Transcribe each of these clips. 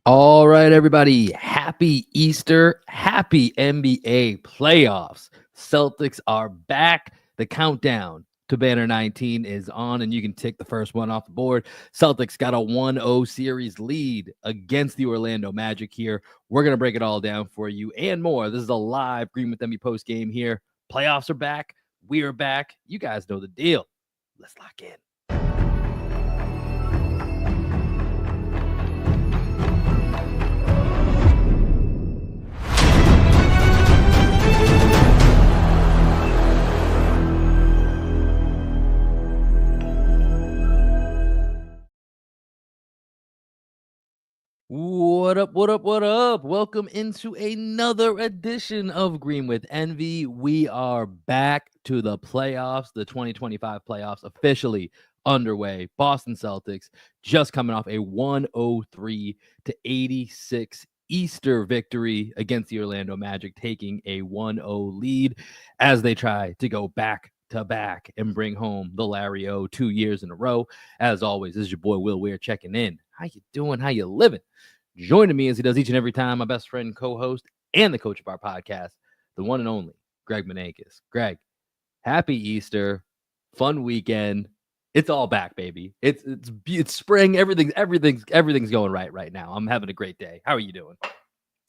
All right, everybody. Happy Easter. Happy NBA playoffs. Celtics are back. The countdown to Banner 19 is on, and you can tick the first one off the board. Celtics got a 1-0 series lead against the Orlando Magic here. We're going to break it all down for you and more. This is a live Green with Emmy post game here. Playoffs are back. We are back. You guys know the deal. Let's lock in. What up, what up, what up? Welcome into another edition of Green with Envy. We are back to the playoffs, the 2025 playoffs officially underway. Boston Celtics just coming off a 103-86 Easter victory against the Orlando Magic, taking a 1-0 lead as they try to go back to back and bring home the Larry O 2 years in a row. As always, this is your boy Will Weir checking in. How you doing? How you living? Joining me as he does each and every time, my best friend, co-host, and the coach of our podcast, the one and only Greg Menakis. Greg, happy Easter, fun weekend. It's all back, baby. It's spring. Everything's going right now. I'm having a great day. How are you doing?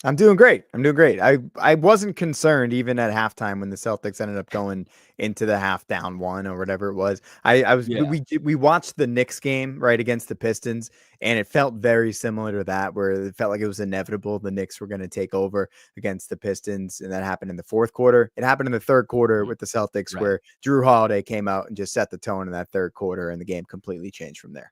I'm doing great. I wasn't concerned even at halftime when the Celtics ended up going into the half down one or whatever it was. We watched the Knicks game right against the Pistons, and it felt very similar to that, where it felt like it was inevitable the Knicks were going to take over against the Pistons, and that happened in the fourth quarter. It happened in the third quarter with the Celtics, where Drew Holiday came out and just set the tone in that third quarter, and the game completely changed from there.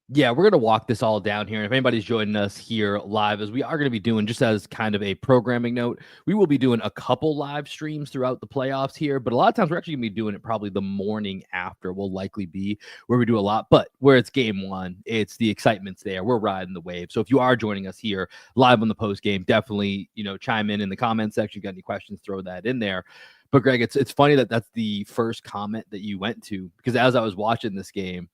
Yeah, we're going to walk this all down here. And if anybody's joining us here live, as we are going to be doing, just as kind of a programming note, we will be doing a couple live streams throughout the playoffs here. But a lot of times we're actually going to be doing it probably the morning after will likely be where we do a lot. But where it's game one, it's the excitement's there. We're riding the wave. So if you are joining us here live on the post game, definitely, chime in the comment section. If you got any questions, throw that in there. But Greg, it's funny that that's the first comment that you went to, because as I was watching this game,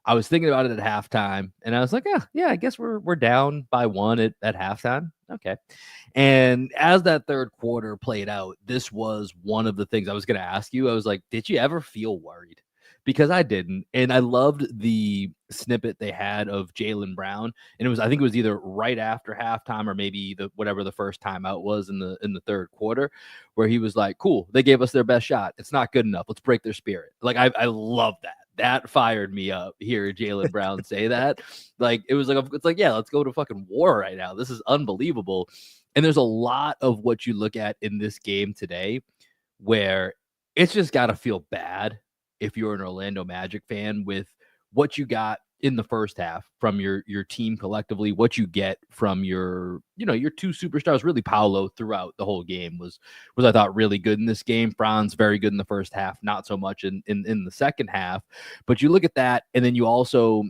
I was thinking about it at halftime, and I was like, yeah, I guess we're down by one at halftime. Okay. And as that third quarter played out, this was one of the things I was going to ask you. I was like, did you ever feel worried? Because I didn't. And I loved the snippet they had of Jaylen Brown. And I think it was either right after halftime or maybe whatever the first timeout was in the third quarter, where he was like, cool, they gave us their best shot. It's not good enough. Let's break their spirit. Like, I love that. That fired me up. Hear Jaylen Brown say that. Like, it's like, yeah, let's go to fucking war right now. This is unbelievable. And there's a lot of what you look at in this game today where it's just got to feel bad if you're an Orlando Magic fan with what you got in the first half from your team collectively, what you get from your two superstars. Really, Paolo throughout the whole game was I thought really good in this game. Franz very good in the first half, not so much in the second half. But you look at that, and then you also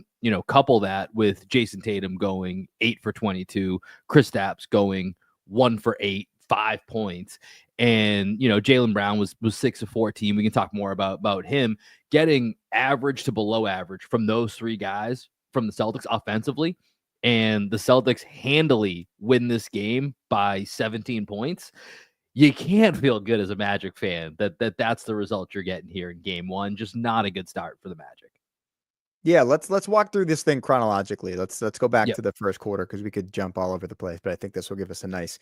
couple that with Jason Tatum going 8 for 22, Kristaps going 1 for 8, 5 points. And Jaylen Brown was 6 of 14. We can talk more about him getting average to below average from those three guys from the Celtics offensively. And the Celtics handily win this game by 17 points. You can't feel good as a Magic fan that's the result you're getting here in game one. Just not a good start for the Magic. Yeah, let's walk through this thing chronologically. Let's go back to the first quarter, because we could jump all over the place, but I think this will give us a nice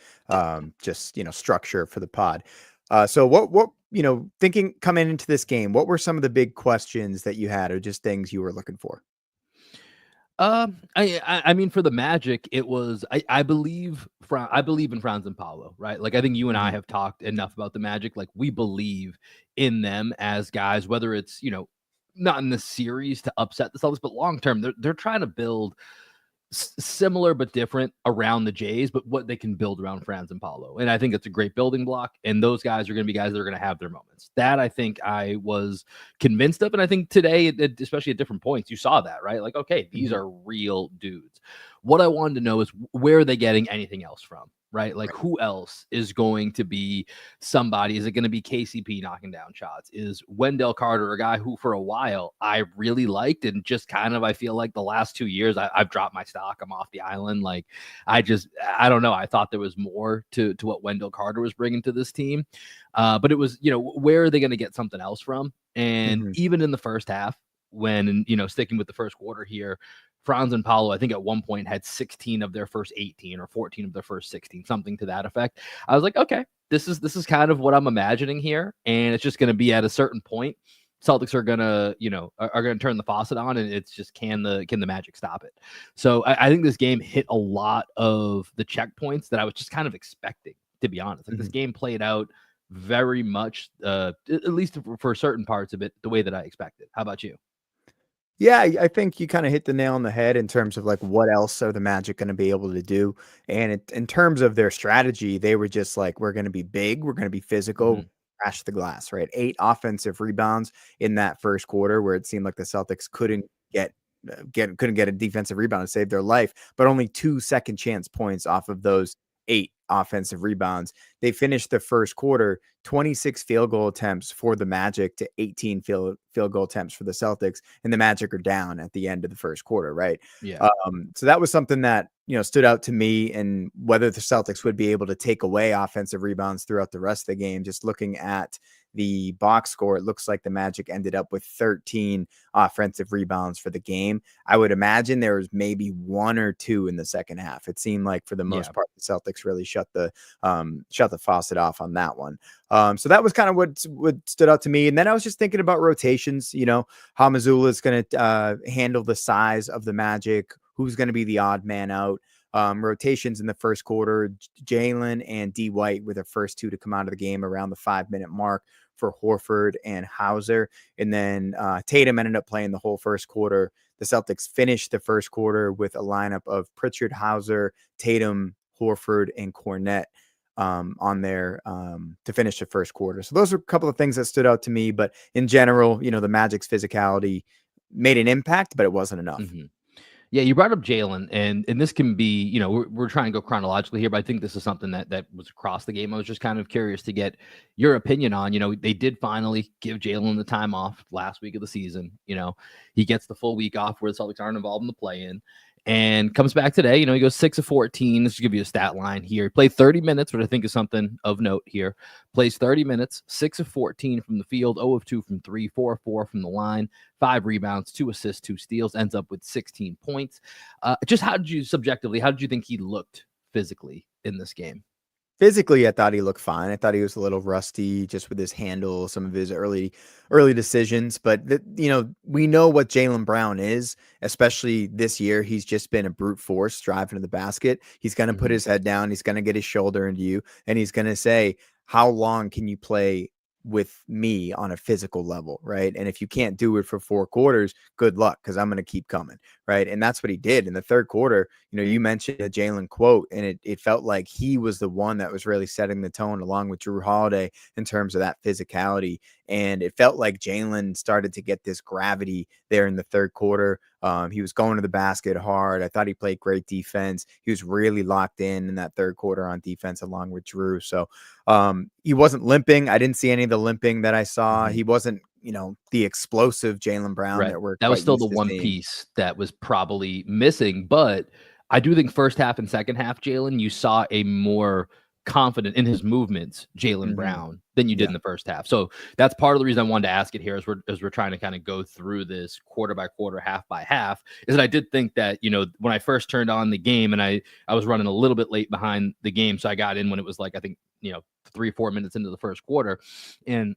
structure for the pod. So what thinking coming into this game, what were some of the big questions that you had, or just things you were looking for? I mean, for the Magic, it was I believe in Franz and Paolo, right? Like, I think you and I have talked enough about the Magic. Like, we believe in them as guys, whether it's not in the series to upset the Celtics, but long term, they're trying to build similar but different around the Jays, but what they can build around Franz and Paolo. And I think it's a great building block. And those guys are going to be guys that are going to have their moments. That I think I was convinced of. And I think today, especially at different points, you saw that, right? Like, okay, these are real dudes. What I wanted to know is where are they getting anything else from? Right? Like, who else is going to be somebody? Is it going to be KCP knocking down shots? Is Wendell Carter a guy who for a while I really liked, and just kind of, I feel like the last 2 years I've dropped my stock. I'm off the island. Like, I don't know. I thought there was more to what Wendell Carter was bringing to this team. But it was, where are they going to get something else from? And even in the first half, when, sticking with the first quarter here, Franz and Paolo, I think at one point had 16 of their first 18 or 14 of their first 16, something to that effect. I was like, okay, this is kind of what I'm imagining here. And it's just going to be at a certain point, Celtics are gonna, are gonna turn the faucet on, and it's just, can the Magic stop it? So I think this game hit a lot of the checkpoints that I was just kind of expecting, to be honest. Like, this game played out very much, at least for certain parts of it, the way that I expected. How about you? Yeah, I think you kind of hit the nail on the head in terms of like what else are the Magic going to be able to do. And in terms of their strategy, they were just like, we're going to be big, we're going to be physical, crash the glass, right? 8 offensive rebounds in that first quarter, where it seemed like the Celtics couldn't get a defensive rebound to save their life, but only 2 second chance points off of those 8 offensive rebounds. They finished the first quarter 26 field goal attempts for the Magic to 18 field goal attempts for the Celtics, and the Magic are down at the end of the first quarter, right? Yeah. So that was something that, stood out to me, and whether the Celtics would be able to take away offensive rebounds throughout the rest of the game. Just looking at the box score, it looks like the Magic ended up with 13 offensive rebounds for the game. I would imagine there was maybe 1 or 2 in the second half. It seemed like for the most part, the Celtics really shut the faucet off on that one. So that was kind of what stood out to me. And then I was just thinking about rotations. How Mazzulla is going to handle the size of the Magic, who's going to be the odd man out. Rotations in the first quarter, Jalen and D White were the first 2 to come out of the game around the 5-minute mark for Horford and Hauser. And then Tatum ended up playing the whole first quarter. The Celtics finished the first quarter with a lineup of Pritchard, Hauser, Tatum, Horford, and Cornette on there to finish the first quarter. So those are a couple of things that stood out to me. But in general, the Magic's physicality made an impact, but it wasn't enough. Yeah, you brought up Jalen, and this can be, we're trying to go chronologically here, but I think this is something that was across the game. I was just kind of curious to get your opinion on. They did finally give Jalen the time off last week of the season. He gets the full week off where the Celtics aren't involved in the play-in, and comes back today. He goes 6 of 14. Let's give you a stat line here. He played 30 minutes, which I think is something of note here. Plays 30 minutes, 6 of 14 from the field, 0 of 2 from 3, 4 of 4 from the line, 5 rebounds, 2 assists, 2 steals, ends up with 16 points. Just how did you think he looked physically in this game? Physically, I thought he looked fine. I thought he was a little rusty just with his handle, some of his early decisions. But we know what Jaylen Brown is, especially this year. He's just been a brute force driving to the basket. He's going to put his head down. He's going to get his shoulder into you, and he's going to say, "How long can you play with me on a physical level?" Right? And if you can't do it for 4 quarters, good luck, because I'm going to keep coming. Right? And that's what he did in the third quarter. You mentioned a Jalen quote, and it felt like he was the one that was really setting the tone, along with Drew Holiday, in terms of that physicality. And it felt like Jalen started to get this gravity there in the third quarter. He was going to the basket hard. I thought he played great defense. He was really locked in that third quarter on defense, along with Drew. So he wasn't limping. I didn't see any of the limping that I saw. He wasn't, the explosive Jaylen Brown that was still the one piece that was probably missing. But I do think first half and second half, Jalen, you saw a more confident in his movements, Jaylen Brown, than you did in the first half. So that's part of the reason I wanted to ask it here, as we're trying to kind of go through this quarter by quarter, half by half, is that I did think that, when I first turned on the game, and I was running a little bit late behind the game. So I got in when it was like, I think, 3 or 4 minutes into the first quarter, and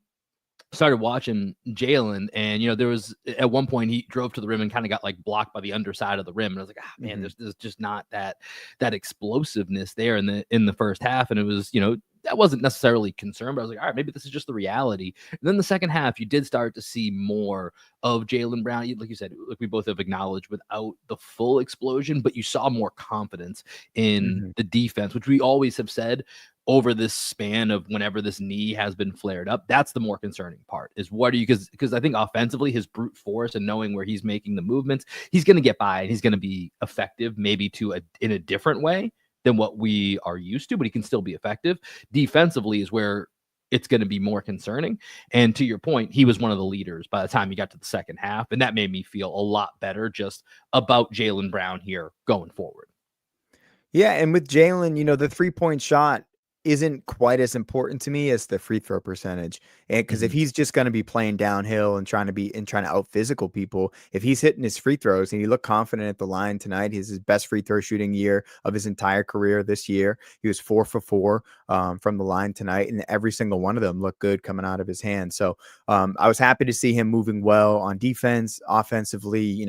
started watching Jalen, and there was at one point he drove to the rim and kind of got like blocked by the underside of the rim, and I was like, man, there's just not that explosiveness there in the first half, and it was, that wasn't necessarily concerned, but I was like, all right, maybe this is just the reality. And then the second half, you did start to see more of Jaylen Brown, like you said, like we both have acknowledged, without the full explosion, but you saw more confidence in the defense, which we always have said over this span of whenever this knee has been flared up. That's the more concerning part, is what are you, because I think offensively, his brute force and knowing where he's making the movements, he's going to get by and he's going to be effective, maybe in a different way than what we are used to, but he can still be effective. Defensively is where it's going to be more concerning. And to your point, he was one of the leaders by the time he got to the second half. And that made me feel a lot better just about Jaylen Brown here going forward. Yeah, and with Jaylen, the 3-point shot isn't quite as important to me as the free throw percentage. And because if he's just going to be playing downhill and trying to out physical people, if he's hitting his free throws and he looked confident at the line tonight, he's his best free throw shooting year of his entire career this year. He was 4 for 4 from the line tonight, and every single one of them looked good coming out of his hands. So I was happy to see him moving well on defense. Offensively,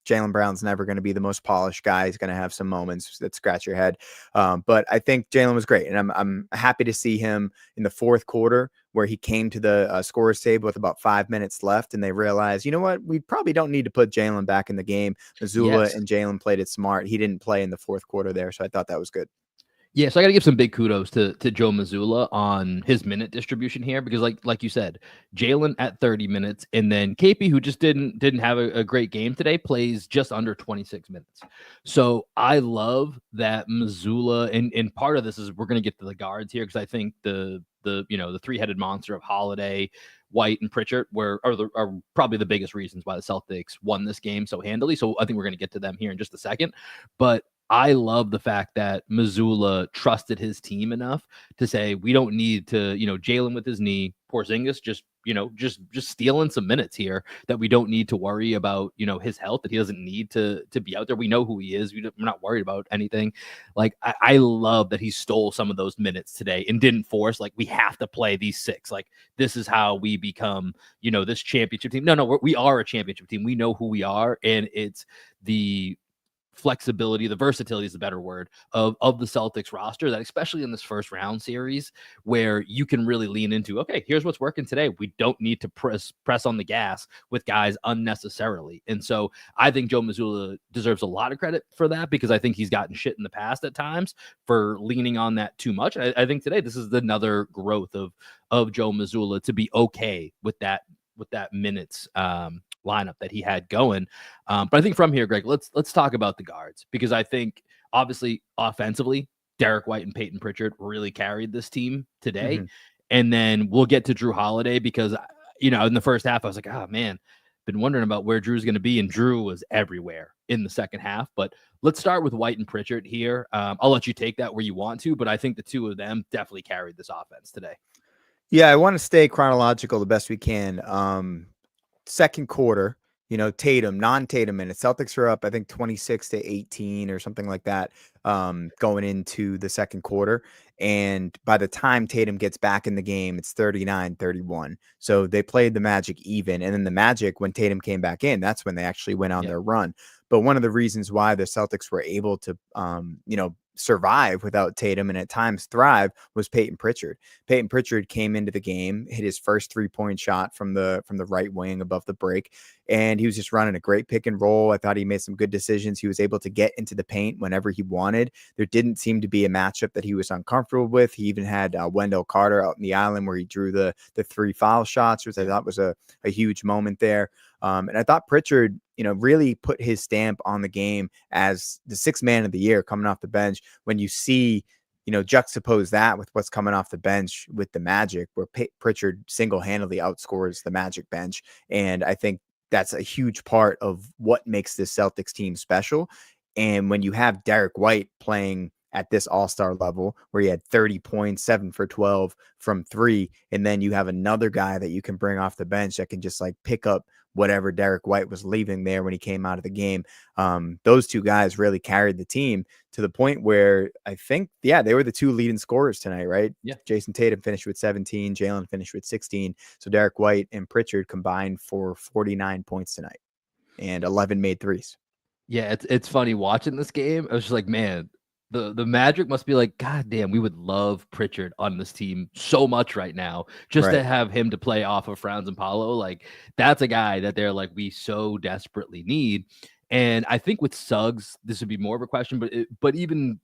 Jaylen Brown's never going to be the most polished guy. He's going to have some moments that scratch your head. But I think Jaylen was great. And I'm happy to see him in the fourth quarter where he came to the scorer's table with about 5 minutes left. And they realized, you know what, we probably don't need to put Jaylen back in the game. Mazzulla and Jaylen played it smart. He didn't play in the fourth quarter there. So I thought that was good. Yeah, so I got to give some big kudos to Joe Mazzulla on his minute distribution here, because like you said, Jaylen at 30 minutes, and then KP, who just didn't have a great game today, plays just under 26 minutes. So I love that Mazzulla, and part of this is we're going to get to the guards here, because I think the three-headed monster of Holiday, White, and Pritchard are probably the biggest reasons why the Celtics won this game so handily. So I think we're going to get to them here in just a second, but I love the fact that Mazzulla trusted his team enough to say, we don't need to, Jaylen with his knee, Porzingis just stealing some minutes here, that we don't need to worry about, his health, that he doesn't need to be out there. We know who he is. We're not worried about anything. Like, I love that he stole some of those minutes today and didn't force, like, we have to play these 6. Like, this is how we become, this championship team. No, we are a championship team. We know who we are. And it's the flexibility, the versatility is the better word, of the Celtics roster, that especially in this first round series, where you can really lean into, okay, here's what's working today. We don't need to press on the gas with guys unnecessarily. And so I think Joe Mazzulla deserves a lot of credit for that, because I think he's gotten shit in the past at times for leaning on that too much. I think today this is another growth of Joe Mazzulla to be okay with that minutes lineup that he had going. But I think from here, Greg, let's talk about the guards, because I think obviously offensively, Derek White and Peyton Pritchard really carried this team today. And then we'll get to Drew Holiday, because in the first half I was like, oh man, been wondering about where Drew's going to be, and Drew was everywhere in the second half. But let's start with White and Pritchard here. I'll let you take that where you want to, but I think the two of them definitely carried this offense today. Yeah, I want to stay chronological the best we can. Second quarter, Tatum, non-Tatum minutes. Celtics are up, I think 26-18 or something like that, going into the second quarter. And by the time Tatum gets back in the game, it's 39-31. So they played the Magic even. And then the Magic, when Tatum came back in, that's when they actually went on their run. But one of the reasons why the Celtics were able to, survive without Tatum and at times thrive was Peyton Pritchard. Peyton Pritchard came into the game, hit his first 3-point shot from the right wing above the break, and he was just running a great pick and roll. I thought he made some good decisions. He was able to get into the paint whenever he wanted. There didn't seem to be a matchup that he was uncomfortable with. He even had Wendell Carter out in the island where he drew the 3 foul shots, which I thought was a huge moment there. And I thought Pritchard, really put his stamp on the game as the 6th man of the year coming off the bench. When you see, juxtapose that with what's coming off the bench with the Magic, where Pritchard single-handedly outscores the Magic bench. And I think that's a huge part of what makes this Celtics team special. And when you have Derek White playing at this all-star level, where he had 30 points, 7 for 12 from 3, and then you have another guy that you can bring off the bench that can just like pick up whatever Derek White was leaving there when he came out of the game. Those two guys really carried the team to the point where I think, they were the 2 leading scorers tonight, right? Yeah. Jason Tatum finished with 17, Jaylen finished with 16. So Derek White and Pritchard combined for 49 points tonight, and 11 made threes. Yeah, it's funny watching this game. I was just like, man, the Magic must be like, God damn, we would love Pritchard on this team so much right now, just to have him to play off of Franz and Paolo. Like, that's a guy that they're like, we so desperately need. And I think with Suggs, this would be more of a question, but even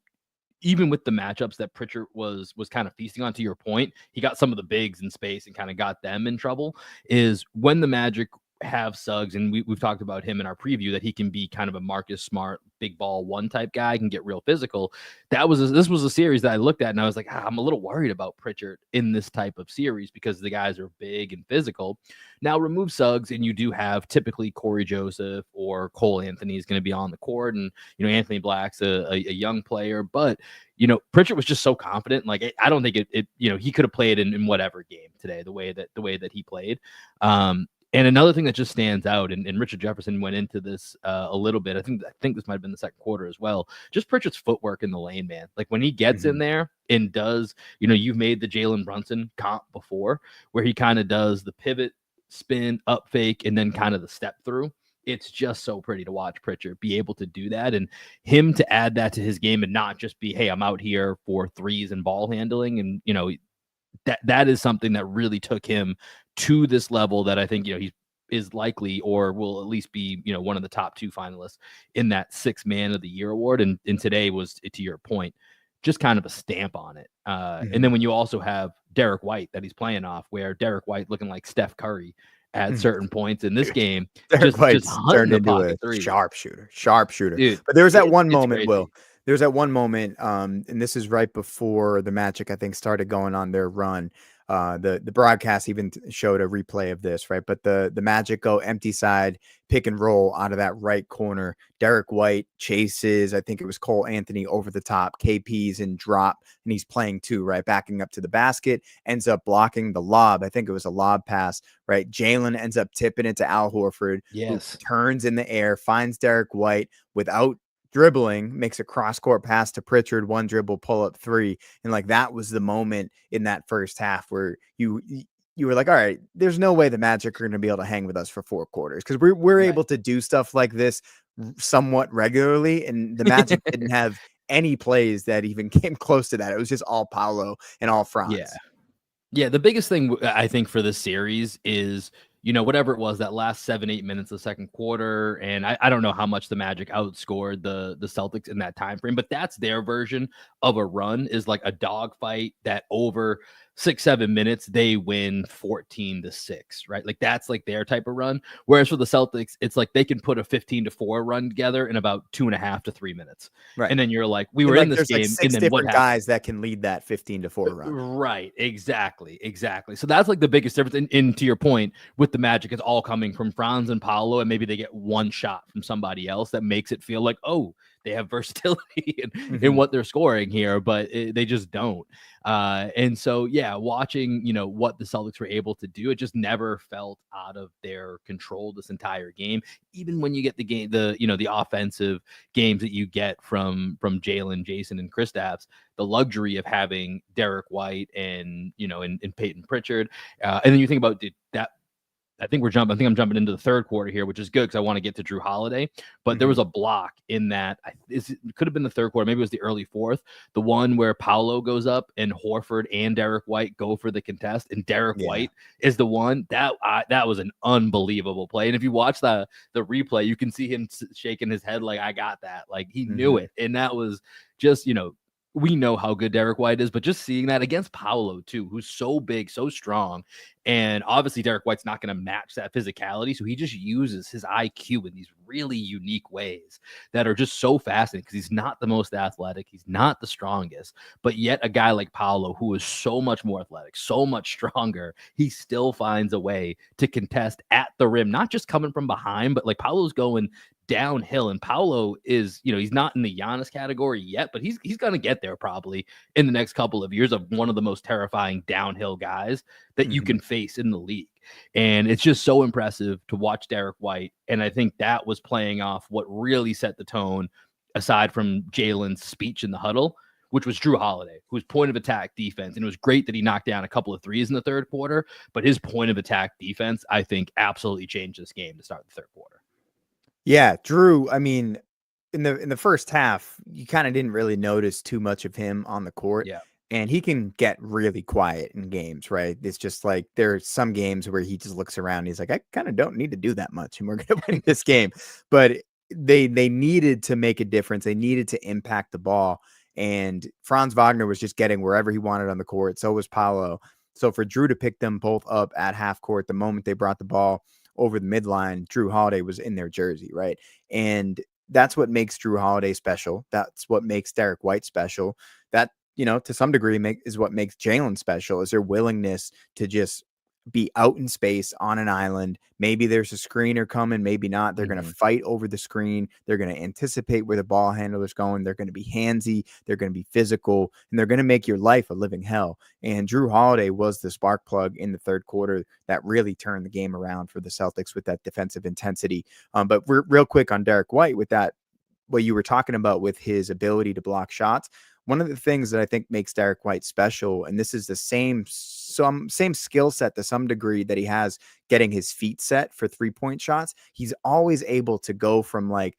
even with the matchups that Pritchard was kind of feasting on, to your point, he got some of the bigs in space and kind of got them in trouble. Is when the Magic have Suggs, and we've talked about him in our preview, that he can be kind of a Marcus Smart, big ball one type guy, can get real physical. This was a series that I looked at and I was like, I'm a little worried about Pritchard in this type of series because the guys are big and physical. Now remove Suggs and you do have typically Corey Joseph or Cole Anthony is going to be on the court, and Anthony Black's a young player, but Pritchard was just so confident. Like I don't think it he could have played in whatever game today the way that he played. And another thing that just stands out, and Richard Jefferson went into this a little bit. I think this might have been the second quarter as well. Just Pritchard's footwork in the lane, man. Like when he gets in there and does, you've made the Jalen Brunson comp before, where he kind of does the pivot, spin, up fake, and then kind of the step through. It's just so pretty to watch Pritchard be able to do that, and him to add that to his game and not just be, hey, I'm out here for threes and ball handling, and that is something that really took him to this level that I think he is likely or will at least be one of the top 2 finalists in that 6th Man of the Year award. And today was, to your point, just kind of a stamp on it. And then when you also have Derek White that he's playing off, where Derek White looking like Steph Curry at certain points in this game, Derek White's just turned into a sharpshooter. Dude, but there was that one moment, crazy. Will. There's that one moment, and this is right before the Magic, I think, started going on their run. The broadcast even showed a replay of this, right? But the Magic go empty side, pick and roll out of that right corner. Derek White chases, I think it was Cole Anthony over the top. KP's in drop, and he's playing 2, right? Backing up to the basket, ends up blocking the lob. I think it was a lob pass, right? Jalen ends up tipping it to Al Horford, who turns in the air, finds Derek White without dribbling, makes a cross-court pass to Pritchard, 1 dribble, pull-up 3. And like that was the moment in that first half where you were like, all right, there's no way the Magic are going to be able to hang with us for 4 quarters, because we're able to do stuff like this somewhat regularly, and the Magic didn't have any plays that even came close to that. It was just all Paolo and all Franz. Yeah, the biggest thing I think for this series is, whatever it was, that last 7-8 minutes of the second quarter. And I don't know how much the Magic outscored the Celtics in that time frame, but that's their version of a run, is like a dogfight that over 6-7 minutes, they win 14-6, right? Like that's like their type of run. Whereas for the Celtics, it's like they can put a 15-4 run together in about 2.5 to 3 minutes. Right. And then you're like, we were in this game. Like 6 different guys that can lead that 15-4 run. Right. Exactly. So that's like the biggest difference. And to your point, with the Magic, it's all coming from Franz and Paolo, and maybe they get one shot from somebody else that makes it feel like, oh, they have versatility in what they're scoring here, but they just don't. And so, watching, what the Celtics were able to do, it just never felt out of their control this entire game. Even when you get the game, the offensive games that you get from Jalen, Jason, and Kristaps, the luxury of having Derek White and Peyton Pritchard, and then you think about that. I think I'm jumping into the third quarter here, which is good because I want to get to Drew Holiday. But there was a block in that. It could have been the third quarter. Maybe it was the early fourth. The one where Paolo goes up and Horford and Derek White go for the contest, and Derek White is the one that was an unbelievable play. And if you watch the replay, you can see him shaking his head like, I got that. Like he knew it. And that was just, we know how good Derek White is, but just seeing that against Paolo too, who's so big, so strong. And obviously Derek White's not going to match that physicality. So he just uses his IQ in these really unique ways that are just so fascinating, because he's not the most athletic. He's not the strongest, but yet a guy like Paolo, who is so much more athletic, so much stronger, he still finds a way to contest at the rim, not just coming from behind, but like Paolo's going downhill. And Paolo is, he's not in the Giannis category yet, but he's going to get there probably in the next couple of years, of one of the most terrifying downhill guys that you can face in the league. And it's just so impressive to watch Derek White. And I think that was playing off what really set the tone, aside from Jalen's speech in the huddle, which was Drew Holiday, whose point of attack defense. And it was great that he knocked down a couple of threes in the third quarter, but his point of attack defense, I think, absolutely changed this game to start the third quarter. Yeah, Drew, I mean, in the first half, you kind of didn't really notice too much of him on the court. Yeah. And he can get really quiet in games, right? It's just like there are some games where he just looks around and he's like, I kind of don't need to do that much, and we're going to win this game. But they needed to make a difference. They needed to impact the ball. and Franz Wagner was just getting wherever he wanted on the court. So was Paolo. So for Drew to pick them both up at half court, the moment they brought the ball over the midline, Drew Holiday was in their jersey, right? And that's what makes Drew Holiday special. That's what makes Derek White special. That, to some degree is what makes Jalen special, is their willingness to just be out in space on an island. Maybe there's a screener coming, maybe not. They're going to fight over the screen. They're going to anticipate where the ball handler's going. They're going to be handsy. They're going to be physical, and they're going to make your life a living hell. And Drew Holiday was the spark plug in the third quarter that really turned the game around for the Celtics with that defensive intensity. But real quick on Derek White with that, what you were talking about with his ability to block shots. One of the things that I think makes Derek White special, and this is the same skill set to some degree that he has getting his feet set for 3-point shots, he's always able to go from like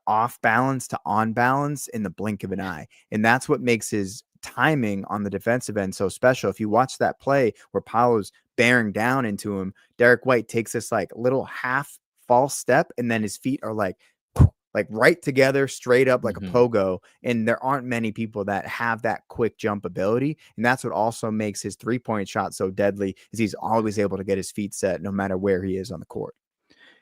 off balance to on balance in the blink of an eye. And that's what makes his timing on the defensive end so special. If you watch that play where Paolo's bearing down into him, Derek White takes this like little half false step, and then his feet are like right together, straight up like a pogo. And there aren't many people that have that quick jump ability. And that's what also makes his 3-point shot so deadly, is he's always able to get his feet set no matter where he is on the court.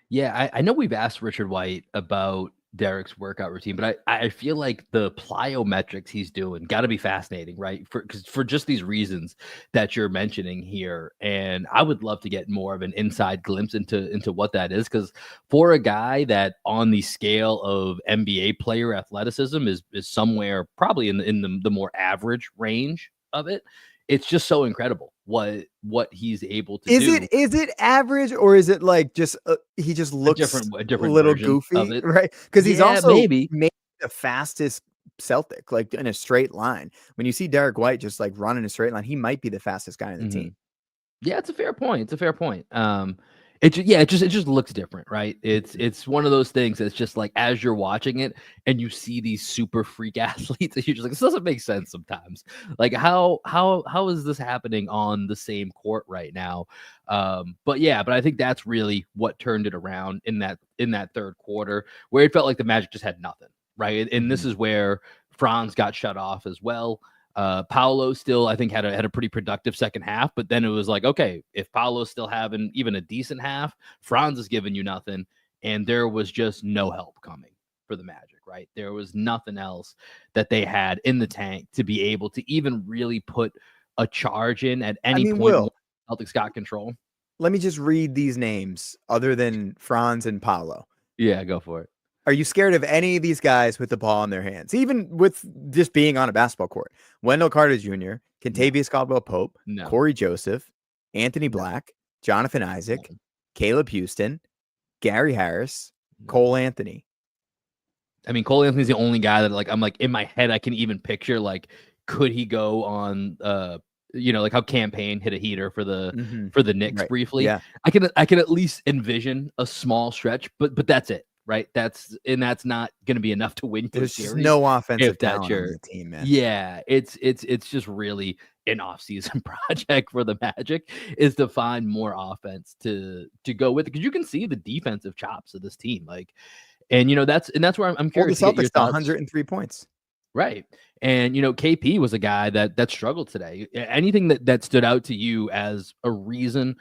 Yeah, I know we've asked Richard White about Derek's workout routine, but I feel like the plyometrics he's doing got to be fascinating, right? For just these reasons that you're mentioning here, and I would love to get more of an inside glimpse into what that is, because for a guy that on the scale of NBA player athleticism is somewhere probably in the more average range of it. It's just so incredible what he's able to do. Is it average, or is it like just he just looks a different little goofy, right? Because he's also maybe the fastest Celtic, like in a straight line. When you see Derek White just like running a straight line, he might be the fastest guy in the team. Yeah, it's a fair point. It just looks different, right? It's one of those things that's just like, as you're watching it and you see these super freak athletes, and you're just like, this doesn't make sense sometimes. Like how is this happening on the same court right now? But I think that's really what turned it around in that third quarter, where it felt like the Magic just had nothing, right? And this is where Franz got shut off as well. Paolo still, I think, had a pretty productive second half, but then it was like, okay, if Paolo's still having even a decent half, Franz is giving you nothing, and there was just no help coming for the Magic, right? There was nothing else that they had in the tank to be able to even really put a charge in at any point. Will, Celtics got control. Let me just read these names other than Franz and Paolo. Yeah, go for it. Are you scared of any of these guys with the ball in their hands, even with just being on a basketball court? Wendell Carter Jr., Kentavious Caldwell-Pope, Corey Joseph, Anthony Black, Jonathan Isaac, Caleb Houston, Gary Harris, Cole Anthony. I mean, Cole Anthony's the only guy that like I'm like in my head I can even picture, like, could he go on like how Campaign hit a heater for the Knicks briefly. Yeah. I can at least envision a small stretch, but that's it. Right. That's not going to be enough to win. There's just no offensive talent on the team, man. Yeah. It's just really an off-season project for the Magic, is to find more offense to go with it. Cause you can see the defensive chops of this team. Like, and that's where I'm curious. Well, the Celtics got 103 points. Right. And, KP was a guy that struggled today. Anything that stood out to you as a reason?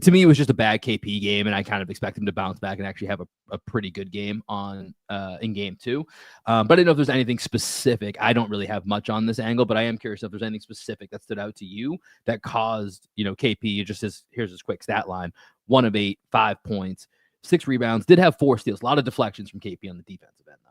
To me, it was just a bad KP game, and I kind of expect him to bounce back and actually have a pretty good game in game 2. But I didn't know if there's anything specific. I don't really have much on this angle, but I am curious if there's anything specific that stood out to you that caused, KP, here's his quick stat line: 1 of 8, 5 points, 6 rebounds, did have 4 steals, a lot of deflections from KP on the defensive end, though.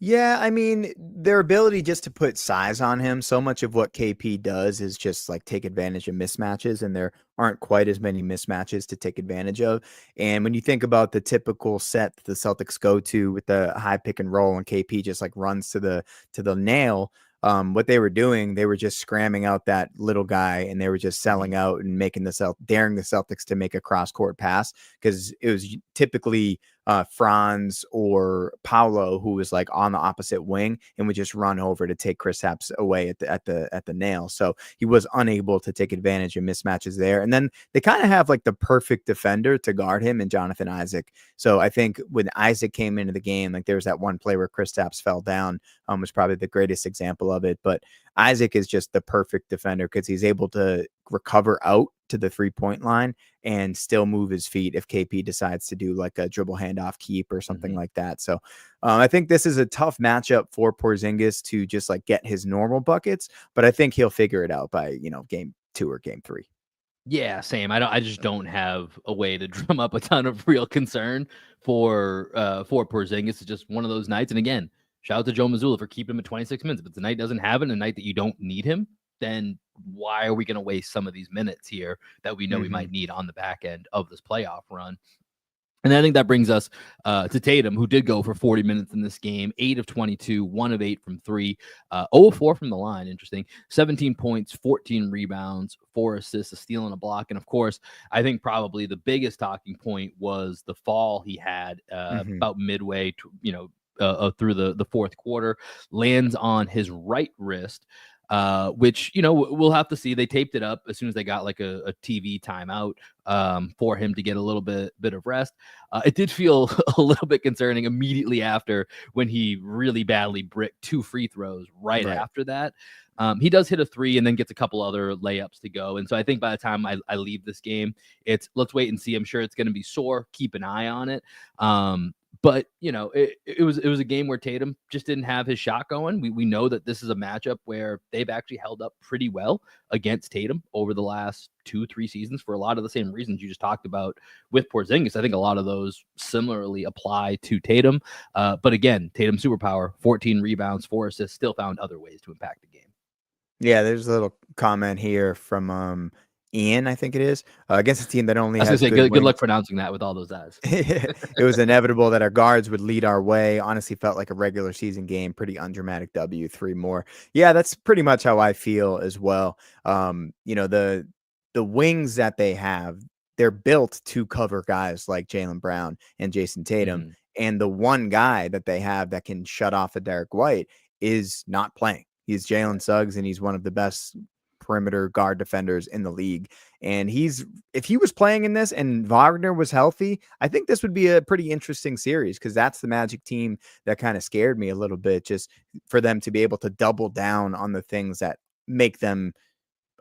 Yeah, I mean, their ability just to put size on him, so much of what KP does is just like take advantage of mismatches, and there aren't quite as many mismatches to take advantage of. And when you think about the typical set that the Celtics go to with the high pick and roll, and KP just like runs to the nail, what they were doing, they were just scramming out that little guy, and they were just selling out and making daring the Celtics to make a cross court pass, because it was typically Franz or Paolo who was like on the opposite wing and would just run over to take Kristaps away at the nail. So he was unable to take advantage of mismatches there. And then they kind of have like the perfect defender to guard him in Jonathan Isaac. So I think when Isaac came into the game, like there was that one play where Kristaps fell down, was probably the greatest example of it. But Isaac is just the perfect defender because he's able to recover out to the 3-point line and still move his feet if KP decides to do like a dribble handoff keep or something like that. So I think this is a tough matchup for Porzingis to just like get his normal buckets, but I think he'll figure it out by, game 2 or game 3. Yeah, same. I just don't have a way to drum up a ton of real concern for Porzingis. It's just one of those nights. And again, shout out to Joe Mazzulla for keeping him at 26 minutes. If the night doesn't have it, a night that you don't need him, then why are we going to waste some of these minutes here that we know we might need on the back end of this playoff run? And I think that brings us to Tatum, who did go for 40 minutes in this game, 8 of 22, 1 of 8 from 3, 0 of 4 from the line. Interesting. 17 points, 14 rebounds, 4 assists, a steal and a block. And of course, I think probably the biggest talking point was the fall he had about midway through the fourth quarter, lands on his right wrist. Which, we'll have to see. They taped it up as soon as they got like a TV timeout for him to get a little bit of rest. It did feel a little bit concerning immediately after when he really badly bricked 2 free throws right after that. He does hit a 3 and then gets a couple other layups to go. And so I think by the time I leave this game, let's wait and see. I'm sure it's going to be sore. Keep an eye on it. But it was a game where Tatum just didn't have his shot going. We know that this is a matchup where they've actually held up pretty well against Tatum over the last 2-3 seasons for a lot of the same reasons you just talked about with Porzingis. I think a lot of those similarly apply to Tatum. But again, Tatum superpower, 14 rebounds, 4 assists, still found other ways to impact the game. Yeah, there's a little comment here from Ian, I think it is, against a team that only has good luck pronouncing that with all those eyes. It was inevitable that our guards would lead our way. Honestly, felt like a regular season game. Pretty undramatic W, 3 more. Yeah, that's pretty much how I feel as well. The wings that they have, they're built to cover guys like Jaylen Brown and Jason Tatum. And the one guy that they have that can shut off a Derek White is not playing. He's Jalen Suggs, and he's one of the best perimeter guard defenders in the league. And if he was playing in this and Wagner was healthy, I think this would be a pretty interesting series, because that's the Magic team that kind of scared me a little bit, just for them to be able to double down on the things that make them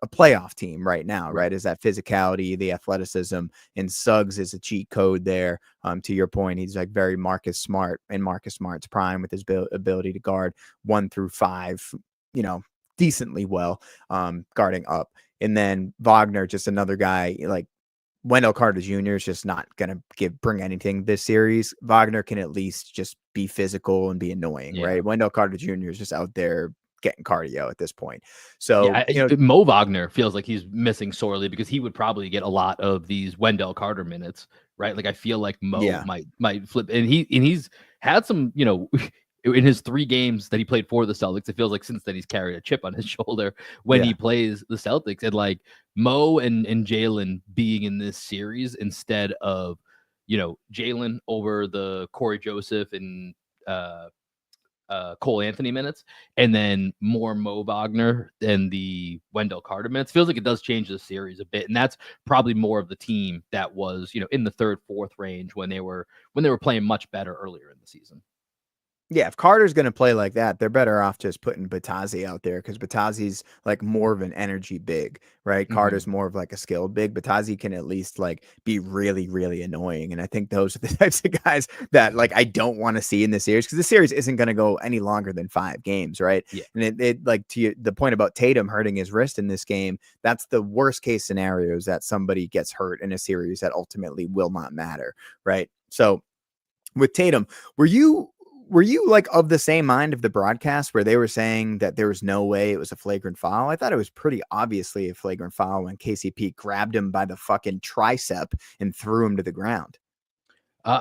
a playoff team right now, right? Is that physicality, the athleticism, and Suggs is a cheat code there. To your point, he's like very Marcus Smart, and Marcus Smart's prime with his ability to guard 1 through 5, decently well, guarding up. And then Wagner, just another guy like Wendell Carter Jr. is just not going to bring anything this series. Wagner can at least just be physical and be annoying, right? Wendell Carter Jr. is just out there getting cardio at this point. So Mo Wagner feels like he's missing sorely, because he would probably get a lot of these Wendell Carter minutes, right? Like I feel like Mo might flip, and he's had some, in his 3 games that he played for the Celtics, it feels like since then he's carried a chip on his shoulder when he plays the Celtics. And like Mo and Jalen being in this series instead of, Jalen over the Corey Joseph and Cole Anthony minutes, and then more Mo Wagner than the Wendell Carter minutes, feels like it does change the series a bit. And that's probably more of the team that was, in the 3rd, 4th range when they were playing much better earlier in the season. Yeah, if Carter's going to play like that, they're better off just putting Batazzi out there, because Batazzi's like more of an energy big, right? Carter's more of like a skilled big. Batazzi can at least like be really, really annoying. And I think those are the types of guys that like I don't want to see in this series, because the series isn't going to go any longer than 5 games, right? Yeah. And it like the point about Tatum hurting his wrist in this game, that's the worst case scenario, is that somebody gets hurt in a series that ultimately will not matter, right? So with Tatum, were you like of the same mind of the broadcast where they were saying that there was no way it was a flagrant foul? I thought it was pretty obviously a flagrant foul when KCP grabbed him by the fucking tricep and threw him to the ground.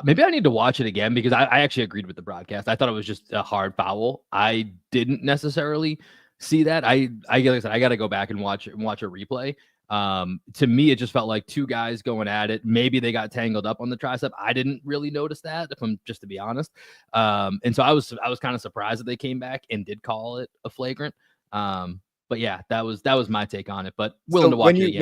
Maybe I need to watch it again, because I actually agreed with the broadcast. I thought it was just a hard foul. I didn't necessarily see that. Like I said, I got to go back and watch a replay. To me, it just felt like two guys going at it. Maybe they got tangled up on the tricep. I didn't really notice that, if I'm just to be honest. And so I was kind of surprised that they came back and did call it a flagrant. But yeah, that was my take on it. But willing to watch it again.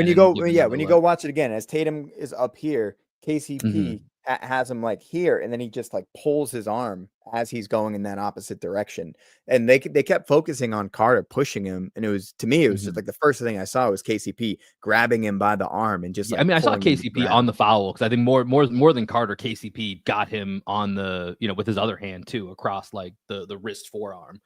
When you go watch it again, as Tatum is up here, KCP has him like here, and then he just like pulls his arm as he's going in that opposite direction. And they kept focusing on Carter pushing him, and it was, to me, it was just like the first thing I saw was KCP grabbing him by the arm and just like, I mean, I saw KCP on the foul because I think more than Carter, KCP got him on the, with his other hand too, across like the wrist forearm.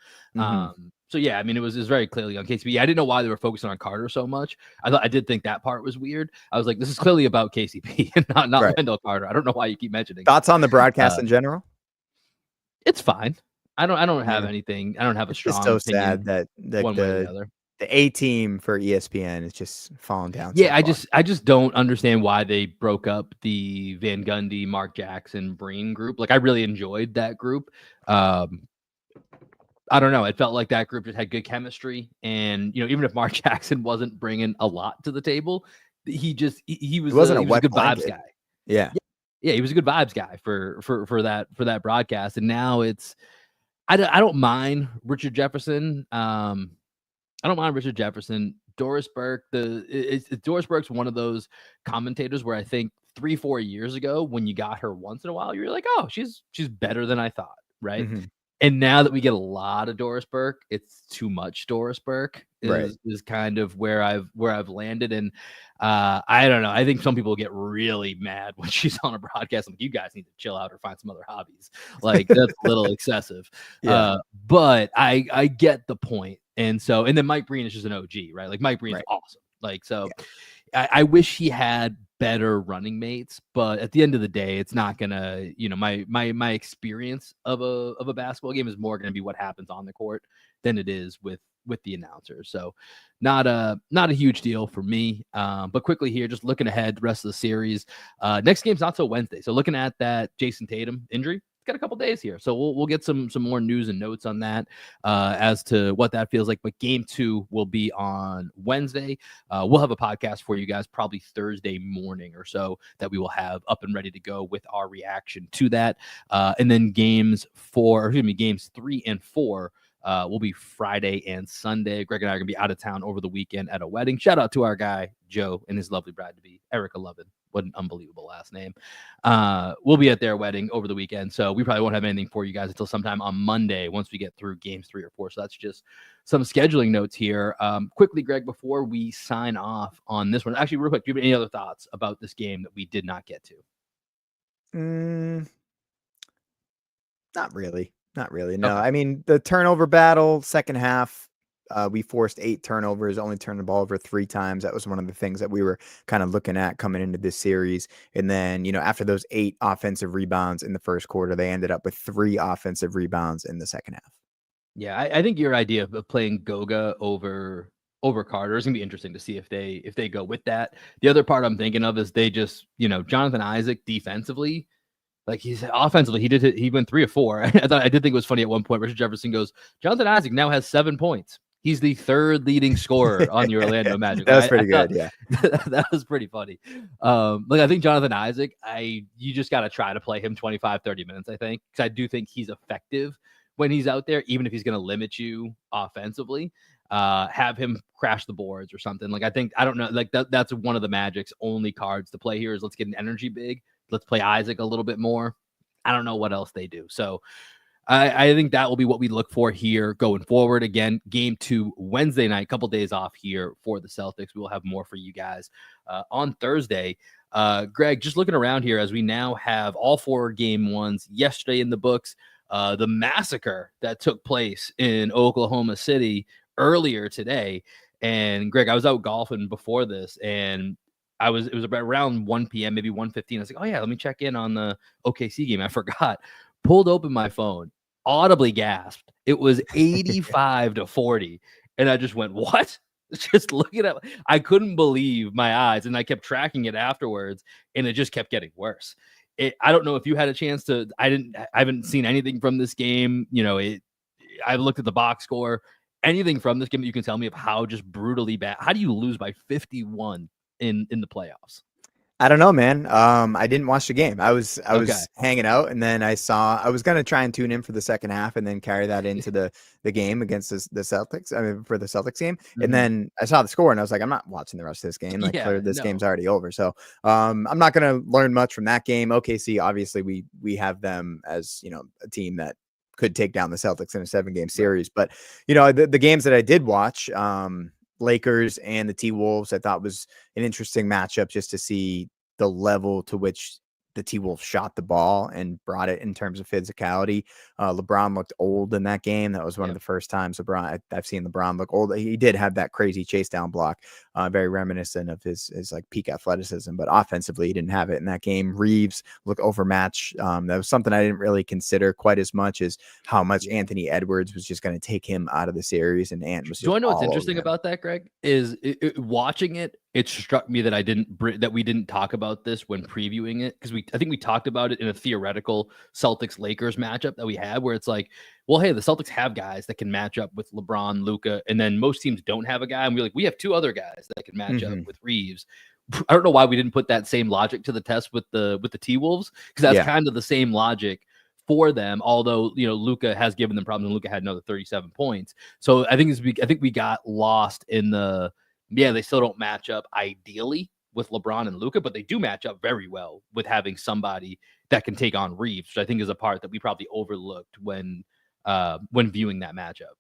So yeah, I mean, it was very clearly on KCP. I didn't know why they were focusing on Carter so much. I did think that part was weird. I was like, this is clearly about KCP and not right. Wendell Carter. I don't know why you keep mentioning. Thoughts on the broadcast in general? It's fine. I don't have anything. I don't have a strong opinion. It's so sad that one way or the other. The A team for ESPN is just falling down. Yeah, I just don't understand why they broke up the Van Gundy, Mark Jackson, Breen group. Like I really enjoyed that group. I don't know. It felt like that group just had good chemistry, and even if Mark Jackson wasn't bringing a lot to the table, he was a good vibes guy. Yeah, he was a good vibes guy for that broadcast. And now it's I don't mind Richard Jefferson. I don't mind Richard Jefferson. Doris Burke. Doris Burke's one of those commentators where I think 3-4 years ago, when you got her once in a while, you're like, oh, she's better than I thought, right? And now that we get a lot of Doris Burke, it's too much Doris Burke is kind of where I've landed. And I don't know. I think some people get really mad when she's on a broadcast. I'm like, you guys need to chill out or find some other hobbies. Like that's a little excessive. But I get the point. And then Mike Breen is just an OG, right? Like Mike Breen's awesome. Like, so I wish he had better running mates, but at the end of the day, it's not gonna, my experience of a basketball game is more gonna be what happens on the court than it is with the announcers. So not a huge deal for me. But quickly here, just looking ahead, the rest of the series. Next game's not till Wednesday. So looking at that Jason Tatum injury, got a couple days here, so we'll get some more news and notes on that as to what that feels like. But game 2 will be on Wednesday. We'll have a podcast for you guys probably Thursday morning or so that we will have up and ready to go with our reaction to that. And then games 3 and 4 will be Friday and Sunday. Greg and I are gonna be out of town over the weekend at a wedding. Shout out to our guy Joe and his lovely bride to be Erica Lovin. What an unbelievable last name. We'll be at their wedding over the weekend, so we probably won't have anything for you guys until sometime on Monday once we get through games 3 or 4. So that's just some scheduling notes here. Quickly, Greg, before we sign off on this one, actually, real quick, do you have any other thoughts about this game that we did not get to? Not really. No, okay. I mean, the turnover battle, second half, we forced 8 turnovers, only turned the ball over 3 times. That was one of the things that we were kind of looking at coming into this series. And then, after those 8 offensive rebounds in the first quarter, they ended up with 3 offensive rebounds in the second half. Yeah, I think your idea of playing Goga over Carter is gonna be interesting to see if they go with that. The other part I'm thinking of is they just, Jonathan Isaac defensively, like he's offensively, he went 3 of 4. I did think it was funny at one point. Richard Jefferson goes, Jonathan Isaac now has 7 points. He's the 3rd leading scorer on your Orlando Magic. That was pretty good. Yeah, that was pretty funny. I think Jonathan Isaac, you just got to try to play him 25-30 minutes. I think, because I do think he's effective when he's out there, even if he's going to limit you offensively. Have him crash the boards or something. I don't know. That's one of the Magic's only cards to play here is let's get an energy big. Let's play Isaac a little bit more. I don't know what else they do. So I think that will be what we look for here going forward. Again, game 2 Wednesday night, couple days off here for the Celtics. We will have more for you guys on Thursday. Greg, just looking around here as we now have all 4 game 1s yesterday in the books. The massacre that took place in Oklahoma City earlier today. And Greg, I was out golfing before this, and it was about around 1 p.m., maybe 1:15. I was like, oh yeah, let me check in on the OKC game. I forgot. Pulled open my phone, audibly gasped. It was 85-40. And I just went, what? Just looking at it. I couldn't believe my eyes. And I kept tracking it afterwards, and it just kept getting worse. I don't know if you had a chance to, I haven't seen anything from this game. I looked at the box score. anything from this game that you can tell me of how just brutally bad? How do you lose by 51 in the playoffs? I don't know, man. I didn't watch the game. I was Okay. hanging out, and then I was gonna try and tune in for the second half, and then carry that into the game against the Celtics. I mean, for the Celtics game, and then I saw the score, and I was like, I'm not watching the rest of this game. Like, Yeah, clearly, this no. game's already over. So, I'm not gonna learn much from that game. OKC, obviously, we have them as a team that could take down the Celtics in a 7-game series. But the games that I did watch, Lakers and the T-Wolves, I thought was an interesting matchup just to see the level to which the T-Wolves shot the ball and brought it in terms of physicality. LeBron looked old in that game. That was one of the first times I've seen LeBron look old. He did have that crazy chase down block, very reminiscent of his like peak athleticism, but offensively he didn't have it in that game. Reeves looked overmatched. That was something I didn't really consider quite as much as how much Anthony Edwards was just going to take him out of the series, and Ant was just. Do you know what's interesting about that, Greg? Is watching it. It struck me that we didn't talk about this when previewing it, because I think we talked about it in a theoretical Celtics Lakers matchup that we had, where it's like, well, hey, the Celtics have guys that can match up with LeBron, Luka, and then most teams don't have a guy, and we have 2 other guys that can match up with Reeves. I don't know why we didn't put that same logic to the test with the T-Wolves, because that's kind of the same logic for them, although Luka has given them problems, and Luka had another 37 points. So I think we got lost in they still don't match up ideally with LeBron and Luka, but they do match up very well with having somebody that can take on Reeves, which I think is a part that we probably overlooked when viewing that matchup.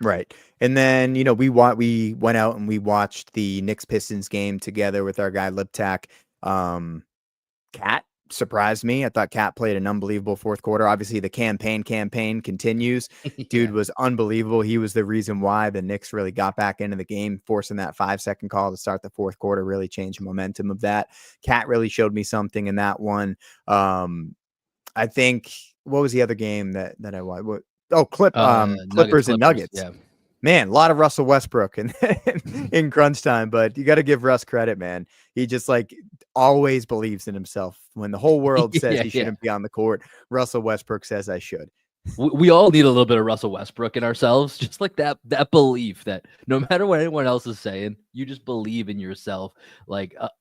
Right. And then, we went out and we watched the Knicks Pistons game together with our guy Liptak. Cat surprised me. I thought Cat played an unbelievable fourth quarter. Obviously, the campaign continues. Dude was unbelievable. He was the reason why the Knicks really got back into the game, forcing that 5-second call to start the fourth quarter, really changed the momentum of that. Cat really showed me something in that one. I think, what was the other game that I watched? Clippers and Nuggets. Yeah. Man, a lot of Russell Westbrook in crunch time, but you got to give Russ credit, man. He just always believes in himself. When the whole world says he shouldn't be on the court, Russell Westbrook says I should. We all need a little bit of Russell Westbrook in ourselves, just like that belief that no matter what anyone else is saying, you just believe in yourself,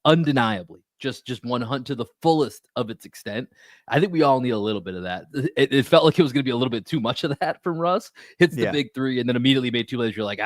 undeniably. Just 100 to the fullest of its extent. I think we all need a little bit of that. It felt like it was going to be a little bit too much of that from Russ. Hits the big 3 and then immediately made 2 plays. You're like,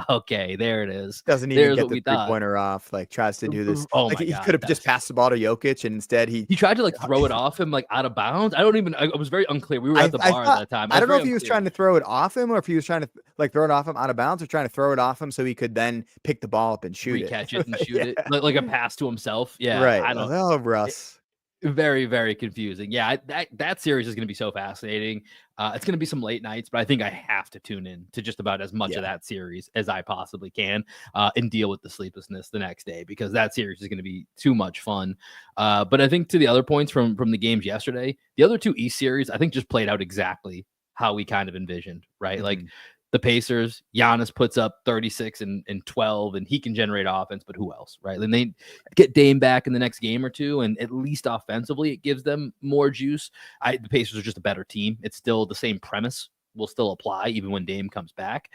okay, there it is. Doesn't even get the 3-pointer off. Tries to do this. Oh my he God, could have just passed the ball to Jokic, and instead he tried to throw it off him out of bounds. I was very unclear. We were at the bar at that time. I don't know if he was trying to throw it off him, or if he was trying to throw it off him out of bounds, or trying to throw it off him so he could then pick the ball up and catch it and shoot it like a pass to himself. Yeah, right. I don't. Oh, Russ. Very, very confusing. Yeah, that series is going to be so fascinating. It's going to be some late nights, but I think I have to tune in to just about as much of that series as I possibly can, and deal with the sleeplessness the next day, because that series is going to be too much fun. But I think to the other points from the games yesterday, the other 2 East series, I think just played out exactly how we kind of envisioned, right? Mm-hmm. The Pacers, Giannis puts up 36 and 12, and he can generate offense, but who else, right? Then they get Dame back in the next game or 2, and at least offensively, it gives them more juice. The Pacers are just a better team. It's still the same premise will still apply even when Dame comes back.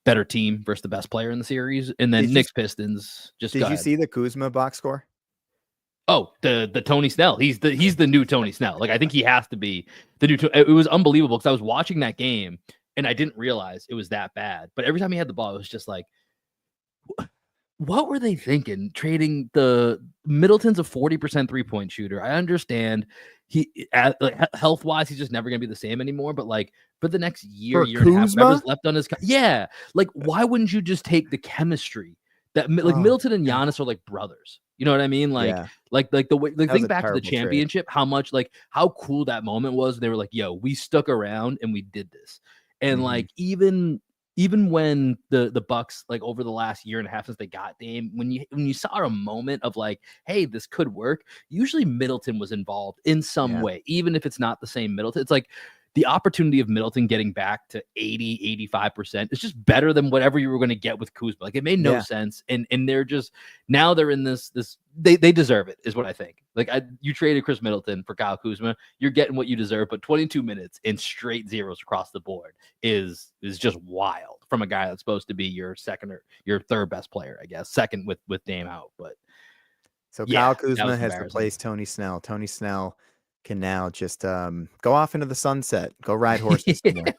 Better team versus the best player in the series. And then Knicks Pistons. Did you see the Kuzma box score? Oh, the Tony Snell. He's the new Tony Snell. I think he has to be the new. It was unbelievable because I was watching that game and I didn't realize it was that bad. But every time he had the ball, it was just like, what were they thinking? Trading the Middleton's a 40% 3-point shooter. I understand health wise, he's just never gonna be the same anymore. But for the next year and a half, whatever's left on his why wouldn't you just take the chemistry that Middleton and Giannis are like brothers? You know what I mean? The way think back to the championship, how much how cool that moment was. They were like, yo, we stuck around and we did this. And even when the Bucks, over the last year and a half since they got Dame, when you saw a moment of hey, this could work, usually Middleton was involved in some way, even if it's not the same Middleton. It's the opportunity of Middleton getting back to 80-85% is just better than whatever you were going to get with Kuzma. Like, it made no sense. And they're just, now they're in this they deserve it, is what I think. Like, you traded Chris Middleton for Kyle Kuzma, you're getting what you deserve, but 22 minutes and straight zeros across the board is just wild from a guy that's supposed to be your second or your third best player, I guess, second with Dame out. But so Kyle Kuzma has replaced Tony Snell. Tony Snell can now just go off into the sunset, go ride horses somewhere.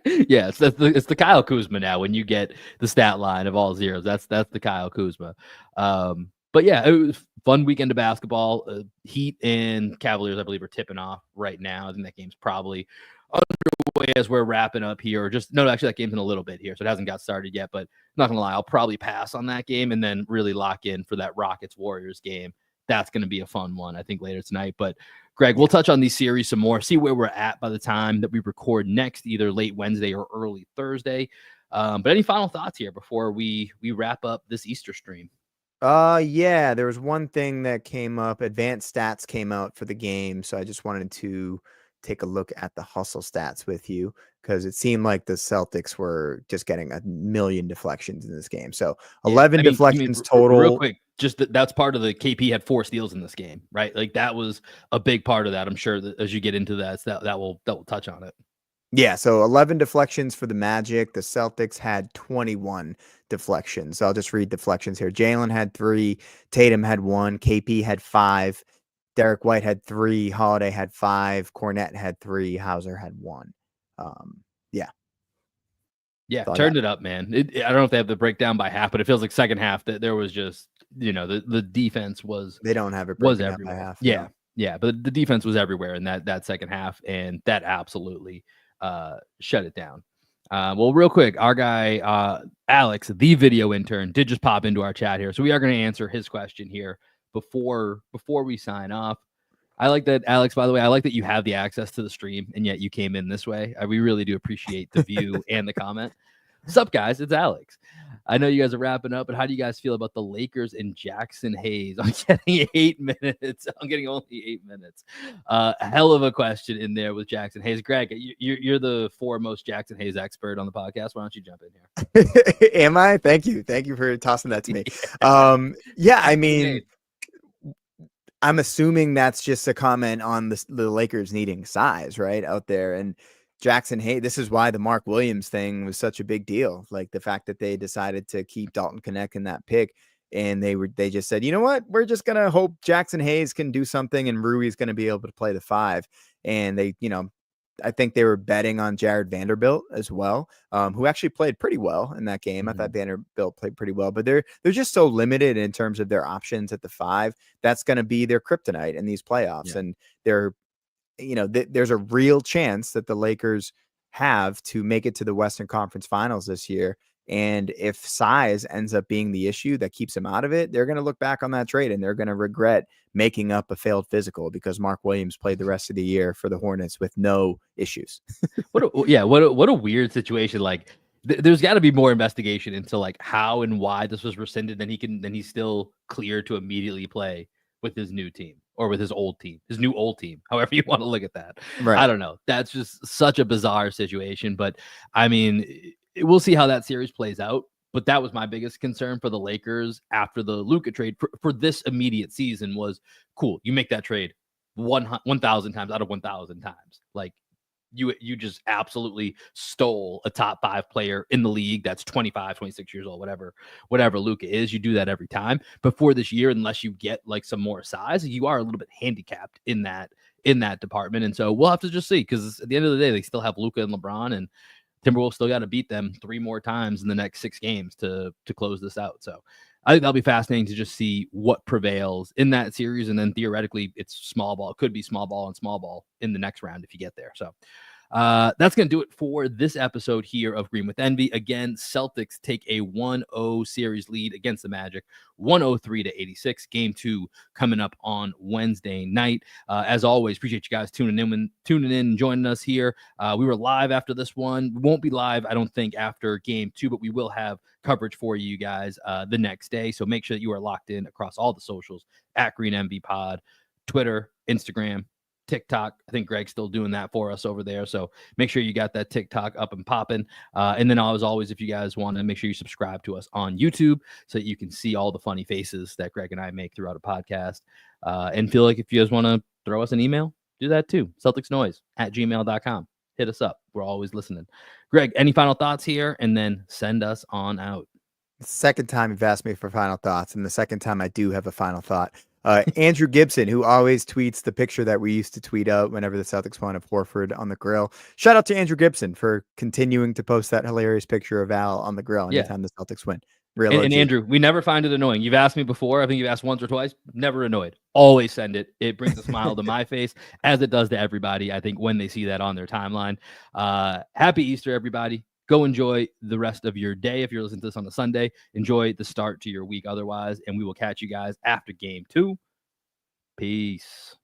Yeah, it's the Kyle Kuzma now. When you get the stat line of all zeros, that's the Kyle Kuzma. But yeah, it was fun weekend of basketball. Heat and Cavaliers, I believe, are tipping off right now. I think that game's probably underway as we're wrapping up here. Or just no, actually, that game's in a little bit here, so it hasn't got started yet. But not gonna lie, I'll probably pass on that game and then really lock in for that Rockets Warriors game. That's going to be a fun one, I think, later tonight. But Greg, we'll touch on these series some more, see where we're at by the time that we record next, either late Wednesday or early Thursday. But any final thoughts here before we wrap up this Easter stream? Yeah, there was one thing that came up. Advanced stats came out for the game, so I just wanted to take a look at the hustle stats with you, because it seemed like the Celtics were just getting a million deflections in this game. So 11 deflections total. Real quick, just that's part of the KP had 4 steals in this game, right? Like, that was a big part of that. I'm sure that as you get into that will touch on it. Yeah, so 11 deflections for the Magic. The Celtics had 21 deflections. So I'll just read deflections here. Jalen had 3, Tatum had 1, KP had 5, Derek White had 3, Holiday had 5, Cornette had 3, Hauser had 1. Yeah, turned it up, man. I don't know if they have the breakdown by half, but it feels like second half that there was just, the defense was. They don't have it breakdown by half. Yeah, no. Yeah, but the defense was everywhere in that second half, and that absolutely shut it down. Well, real quick, our guy Alex, the video intern, did just pop into our chat here, so we are going to answer his question here before we sign off. I like that, Alex, by the way. I like that you have the access to the stream, and yet you came in this way. We really do appreciate the view and the comment. What's up, guys? It's Alex. I know you guys are wrapping up, but how do you guys feel about the Lakers and Jackson Hayes? I'm getting 8 minutes. I'm getting only 8 minutes. Hell of a question in there with Jackson Hayes. Greg, you're the foremost Jackson Hayes expert on the podcast. Why don't you jump in here? Am I? Thank you. Thank you for tossing that to me. I mean, I'm assuming that's just a comment on the Lakers needing size, right, out there. And Jackson Hayes, this is why the Mark Williams thing was such a big deal. Like, the fact that they decided to keep Dalton Knecht in that pick, and they just said, you know what, we're just going to hope Jackson Hayes can do something and Rui's going to be able to play the 5. And they, I think they were betting on Jared Vanderbilt as well, who actually played pretty well in that game. Mm-hmm. I thought Vanderbilt played pretty well, but they're just so limited in terms of their options at the 5. That's going to be their kryptonite in these playoffs. Yeah. And they're, there's a real chance that the Lakers have to make it to the Western Conference Finals this year. And if size ends up being the issue that keeps them out of it, they're going to look back on that trade and they're going to regret making up a failed physical, because Mark Williams played the rest of the year for the Hornets with no issues. What a weird situation. Like, there's got to be more investigation into like how and why this was rescinded. Then he's still cleared to immediately play with his new team, or with his new old team, however you want to look at that. Right. I don't know. That's just such a bizarre situation. But I mean, we'll see how that series plays out. But that was my biggest concern for the Lakers after the Luka trade for this immediate season was, cool, you make that trade 1,000 times out of 1,000 times. Like, you just absolutely stole a top 5 player in the league that's 25, 26 years old, whatever Luka is. You do that every time. Before this year, unless you get like some more size, you are a little bit handicapped in that department. And so we'll have to just see, because at the end of the day, they still have Luka and LeBron, and Timberwolves still got to beat them 3 more times in the next 6 games to close this out. So I think that'll be fascinating to just see what prevails in that series. And then theoretically, it's small ball. It could be small ball and small ball in the next round if you get there. So that's going to do it for this episode here of Green with Envy. Again, Celtics take a 1-0 series lead against the Magic, 103-86. Game 2 coming up on Wednesday night. As always, appreciate you guys tuning in and joining us here. We were live after this one. We won't be live, I don't think, after Game 2, but we will have coverage for you guys the next day. So make sure that you are locked in across all the socials at Green Envy Pod, Twitter, Instagram, TikTok. I think Greg's still doing that for us over there. So make sure you got that TikTok up and popping. And then as always, if you guys want to, make sure you subscribe to us on YouTube so that you can see all the funny faces that Greg and I make throughout a podcast. And feel like if you guys want to throw us an email, do that too. CelticsNoise@gmail.com. Hit us up. We're always listening. Greg, any final thoughts here? And then send us on out. Second time you've asked me for final thoughts, and the second time I do have a final thought. Andrew Gibson, who always tweets the picture that we used to tweet out whenever the Celtics won of Horford on the grill. Shout out to Andrew Gibson for continuing to post that hilarious picture of Al on the grill anytime the Celtics win. And Andrew, we never find it annoying. You've asked me before. I think you've asked once or twice. Never annoyed. Always send it. It brings a smile to my face, as it does to everybody, I think, when they see that on their timeline. Happy Easter, everybody. Go enjoy the rest of your day. If you're listening to this on a Sunday, enjoy the start to your week otherwise. And we will catch you guys after game 2. Peace.